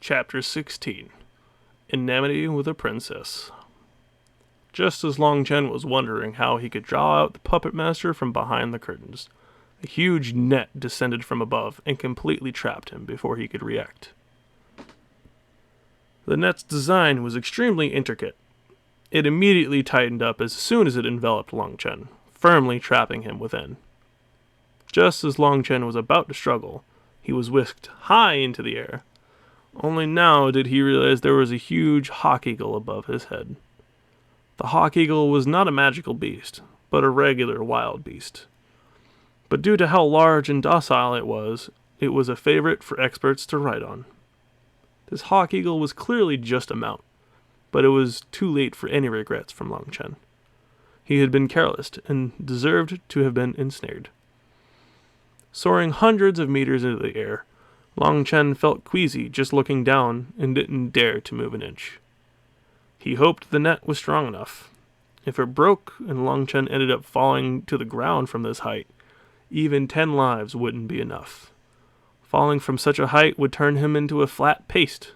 Chapter 16 Enmity with a Princess. Just as Long Chen was wondering how he could draw out the puppet master from behind the curtains, a huge net descended from above and completely trapped him before he could react. The net's design was extremely intricate. It immediately tightened up as soon as it enveloped Long Chen, firmly trapping him within. Just as Long Chen was about to struggle, he was whisked high into the air. Only now did he realize there was a huge hawk eagle above his head. The hawk eagle was not a magical beast, but a regular wild beast. But due to how large and docile it was a favorite for experts to ride on. This hawk eagle was clearly just a mount, but it was too late for any regrets from Long Chen. He had been careless and deserved to have been ensnared. Soaring hundreds of meters into the air, Long Chen felt queasy just looking down and didn't dare to move an inch. He hoped the net was strong enough. If it broke and Long Chen ended up falling to the ground from this height, even 10 lives wouldn't be enough. Falling from such a height would turn him into a flat paste.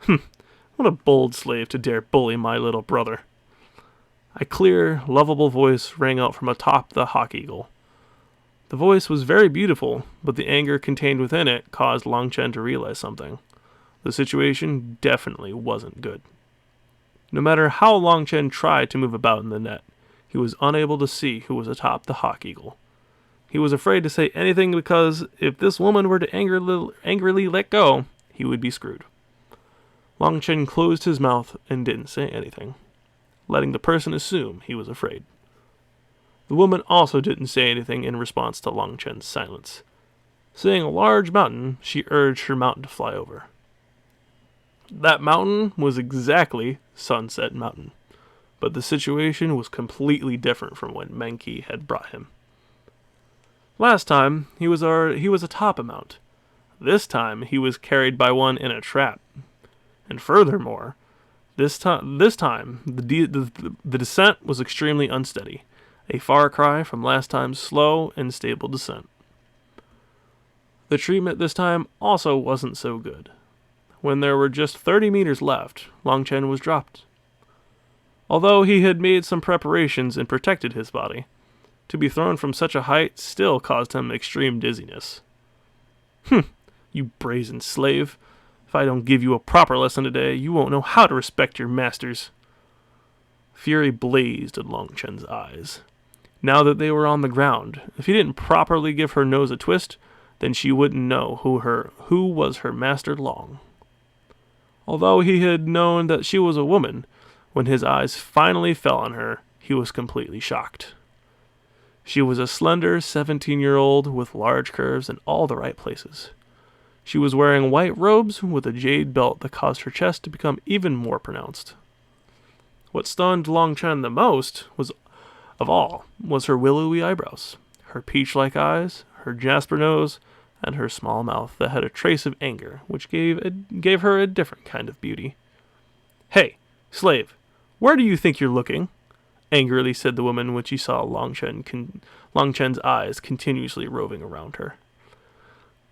What a bold slave to dare bully my little brother. A clear, lovable voice rang out from atop the hawk eagle. The voice was very beautiful, but the anger contained within it caused Long Chen to realize something. The situation definitely wasn't good. No matter how Long Chen tried to move about in the net, he was unable to see who was atop the hawk eagle. He was afraid to say anything because if this woman were to angrily let go, he would be screwed. Long Chen closed his mouth and didn't say anything, letting the person assume he was afraid. The woman also didn't say anything in response to Long Chen's silence. Seeing a large mountain, she urged her mountain to fly over. That mountain was exactly Sunset Mountain, but the situation was completely different from when Menki had brought him. Last time, he was atop a mount. This time, he was carried by one in a trap. And furthermore, this time the descent was extremely unsteady. A far cry from last time's slow and stable descent. The treatment this time also wasn't so good. When there were just 30 meters left, Long Chen was dropped. Although he had made some preparations and protected his body, to be thrown from such a height still caused him extreme dizziness. You brazen slave. If I don't give you a proper lesson today, you won't know how to respect your masters. Fury blazed in Long Chen's eyes. Now that they were on the ground, if he didn't properly give her nose a twist, then she wouldn't know who was her master Long. Although he had known that she was a woman, when his eyes finally fell on her, he was completely shocked. She was a slender 17-year-old with large curves in all the right places. She was wearing white robes with a jade belt that caused her chest to become even more pronounced. What stunned Long Chen the most was her willowy eyebrows, her peach-like eyes, her jasper nose, and her small mouth that had a trace of anger, which gave her a different kind of beauty. "Hey, slave, where do you think you're looking?" angrily said the woman when she saw Long Chen's eyes continuously roving around her.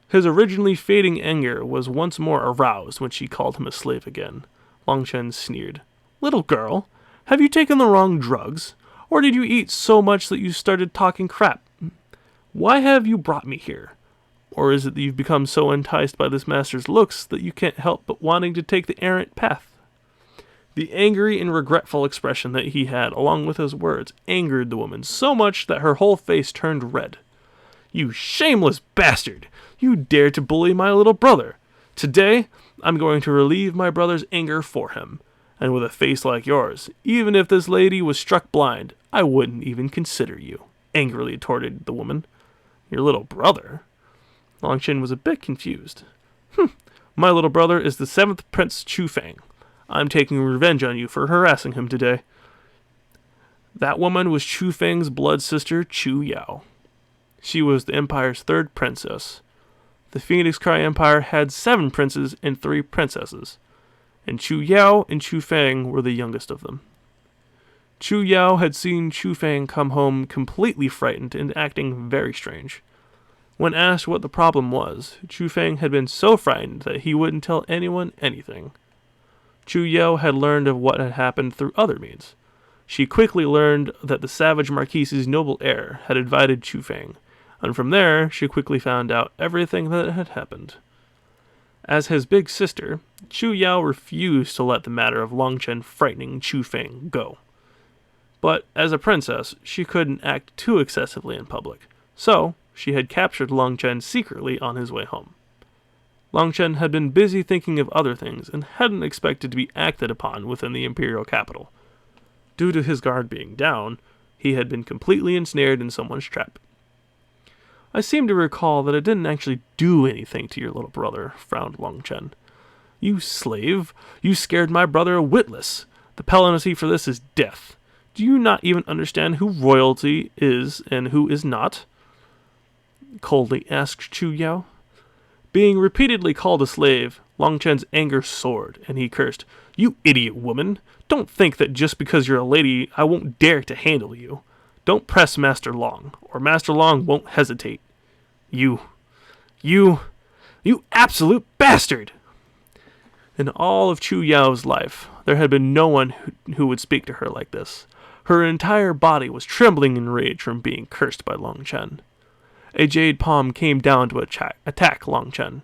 His originally fading anger was once more aroused when she called him a slave again. Long Chen sneered. "Little girl, have you taken the wrong drugs? Or did you eat so much that you started talking crap? Why have you brought me here? Or is it that you've become so enticed by this master's looks that you can't help but wanting to take the errant path?" The angry and regretful expression that he had, along with his words, angered the woman so much that her whole face turned red. "You shameless bastard! You dared to bully my little brother! Today, I'm going to relieve my brother's anger for him. And with a face like yours, even if this lady was struck blind, I wouldn't even consider you," angrily retorted the woman. "Your little brother?" Long Chen was a bit confused. My little brother is the 7th Prince Chu Fang. I'm taking revenge on you for harassing him today." That woman was Chu Fang's blood sister, Chu Yao. She was the Empire's 3rd princess. The Phoenix Cry Empire had 7 princes and 3 princesses, and Chu Yao and Chu Fang were the youngest of them. Chu Yao had seen Chu Fang come home completely frightened and acting very strange. When asked what the problem was, Chu Feng had been so frightened that he wouldn't tell anyone anything. Chu Yao had learned of what had happened through other means. She quickly learned that the savage Marquise's noble heir had invited Chu Feng, and from there she quickly found out everything that had happened. As his big sister, Chu Yao refused to let the matter of Long Chen frightening Chu Feng go. But as a princess, she couldn't act too excessively in public, so she had captured Long Chen secretly on his way home. Long Chen had been busy thinking of other things and hadn't expected to be acted upon within the imperial capital. Due to his guard being down, he had been completely ensnared in someone's trap. I seem to recall that I didn't actually do anything to your little brother, frowned Long Chen. You slave! You scared my brother witless! The penalty for this is death. Do you not even understand who royalty is and who is not? Coldly asked Chu Yao. Being repeatedly called a slave, Long Chen's anger soared, and he cursed, You idiot woman! Don't think that just because you're a lady I won't dare to handle you. Don't press Master Long, or Master Long won't hesitate. You absolute bastard! In all of Chu Yao's life, there had been no one who would speak to her like this. Her entire body was trembling in rage from being cursed by Long Chen. A jade palm came down to attack Long Chen.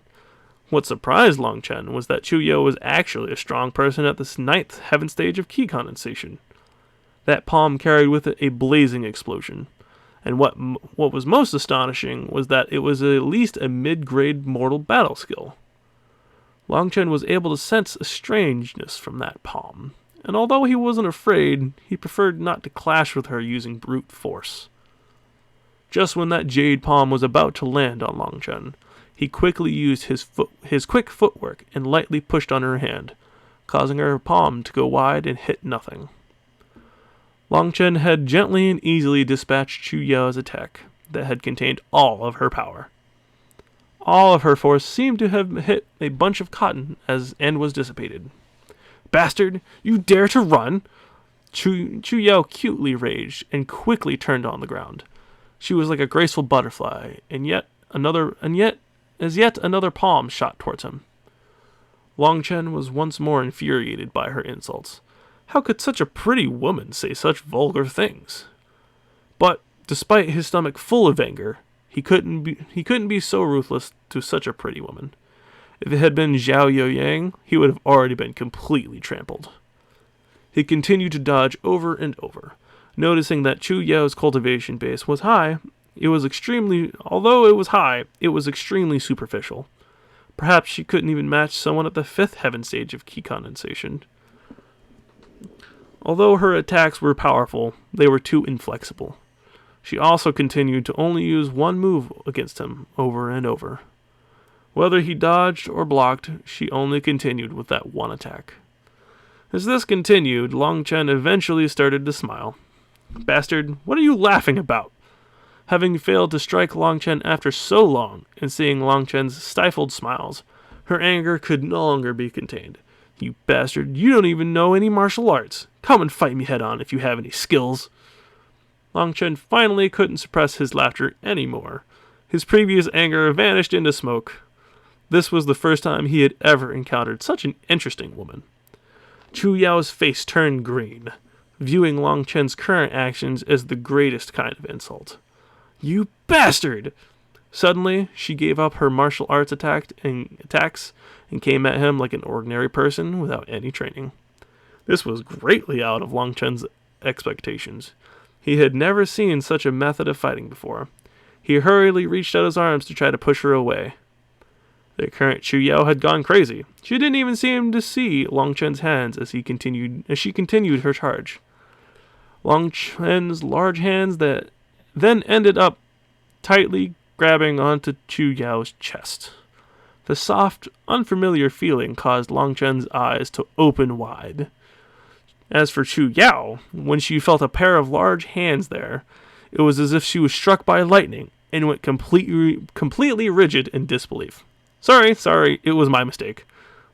What surprised Long Chen was that Chu Yao was actually a strong person at this 9th heaven stage of ki condensation. That palm carried with it a blazing explosion, and what was most astonishing was that it was at least a mid-grade mortal battle skill. Long Chen was able to sense a strangeness from that palm, and although he wasn't afraid, he preferred not to clash with her using brute force. Just when that jade palm was about to land on Long Chen, he quickly used his quick footwork and lightly pushed on her hand, causing her palm to go wide and hit nothing. Long Chen had gently and easily dispatched Chu Yao's attack that had contained all of her power. All of her force seemed to have hit a bunch of cotton and was dissipated. Bastard! You dare to run! Chu Yao cutely raged and quickly turned on the ground. She was like a graceful butterfly, and yet another palm shot towards him. Long Chen was once more infuriated by her insults. How could such a pretty woman say such vulgar things? But despite his stomach full of anger, he couldn't be so ruthless to such a pretty woman. If it had been Zhao Youyang, he would have already been completely trampled. He continued to dodge over and over. Noticing that Chu Yao's cultivation base was high, although it was high, it was extremely superficial. Perhaps she couldn't even match someone at the 5th heaven stage of ki condensation. Although her attacks were powerful, they were too inflexible. She also continued to only use one move against him over and over. Whether he dodged or blocked, she only continued with that one attack. As this continued, Long Chen eventually started to smile. Bastard, what are you laughing about? Having failed to strike Long Chen after so long, and seeing Long Chen's stifled smiles, her anger could no longer be contained. You bastard, you don't even know any martial arts. Come and fight me head on if you have any skills. Long Chen finally couldn't suppress his laughter anymore. His previous anger vanished into smoke. This was the first time he had ever encountered such an interesting woman. Chu Yao's face turned green, viewing Long Chen's current actions as the greatest kind of insult. You bastard! Suddenly, she gave up her martial arts attacks and came at him like an ordinary person without any training. This was greatly out of Long Chen's expectations. He had never seen such a method of fighting before. He hurriedly reached out his arms to try to push her away. The current Chu Yao had gone crazy. She didn't even seem to see Long Chen's hands as she continued her charge. Long Chen's large hands that then ended up tightly grabbing onto Chu Yao's chest. The soft, unfamiliar feeling caused Long Chen's eyes to open wide. As for Chu Yao, when she felt a pair of large hands there, it was as if she was struck by lightning and went completely rigid in disbelief. Sorry, it was my mistake.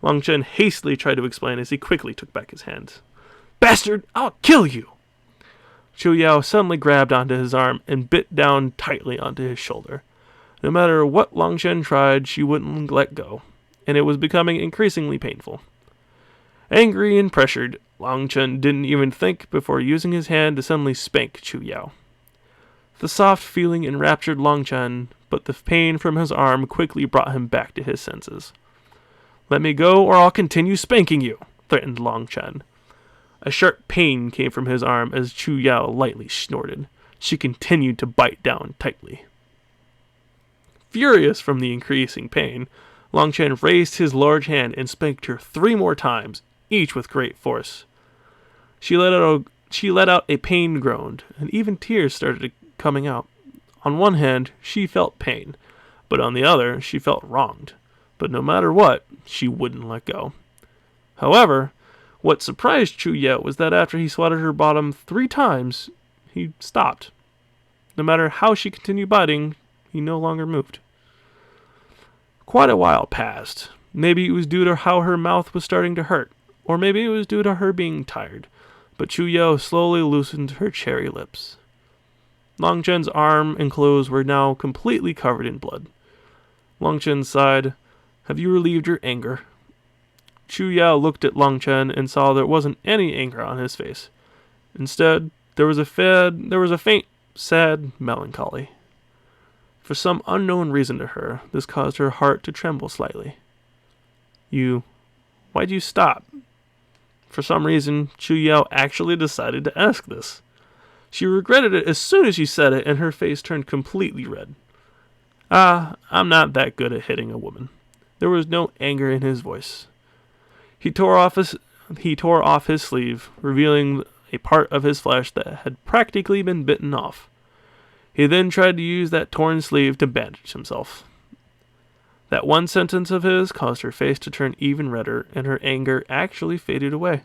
Long Chen hastily tried to explain as he quickly took back his hand. Bastard, I'll kill you! Chu Yao suddenly grabbed onto his arm and bit down tightly onto his shoulder. No matter what Long Chen tried, she wouldn't let go, and it was becoming increasingly painful. Angry and pressured, Long Chen didn't even think before using his hand to suddenly spank Chu Yao. The soft feeling enraptured Long Chen, but the pain from his arm quickly brought him back to his senses. "Let me go, or I'll continue spanking you," threatened Long Chen. A sharp pain came from his arm as Chu Yao lightly snorted. She continued to bite down tightly. Furious from the increasing pain, Long Chen raised his large hand and spanked her 3 more times, each with great force. She let out a pained groan, and even tears started coming out. On one hand, she felt pain, but on the other, she felt wronged. But no matter what, she wouldn't let go. However, what surprised Chu Yao was that after he swatted her bottom 3 times, he stopped. No matter how she continued biting, he no longer moved. Quite a while passed. Maybe it was due to how her mouth was starting to hurt, or maybe it was due to her being tired, but Chu Yao slowly loosened her cherry lips. Long Chen's arm and clothes were now completely covered in blood. Long Chen sighed, "Have you relieved your anger?" Chu Yao looked at Long Chen and saw there wasn't any anger on his face. Instead, there was a faint, sad melancholy. For some unknown reason to her, this caused her heart to tremble slightly. Why'd you stop?" For some reason, Chu Yao actually decided to ask this. She regretted it as soon as she said it, and her face turned completely red. I'm not that good at hitting a woman." There was no anger in his voice. He tore off his sleeve, revealing a part of his flesh that had practically been bitten off. He then tried to use that torn sleeve to bandage himself. That one sentence of his caused her face to turn even redder, and her anger actually faded away.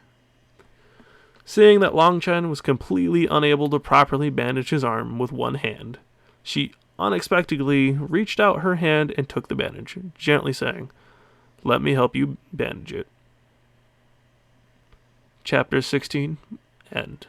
Seeing that Long Chen was completely unable to properly bandage his arm with one hand, she unexpectedly reached out her hand and took the bandage, gently saying, "Let me help you bandage it." Chapter 16, End.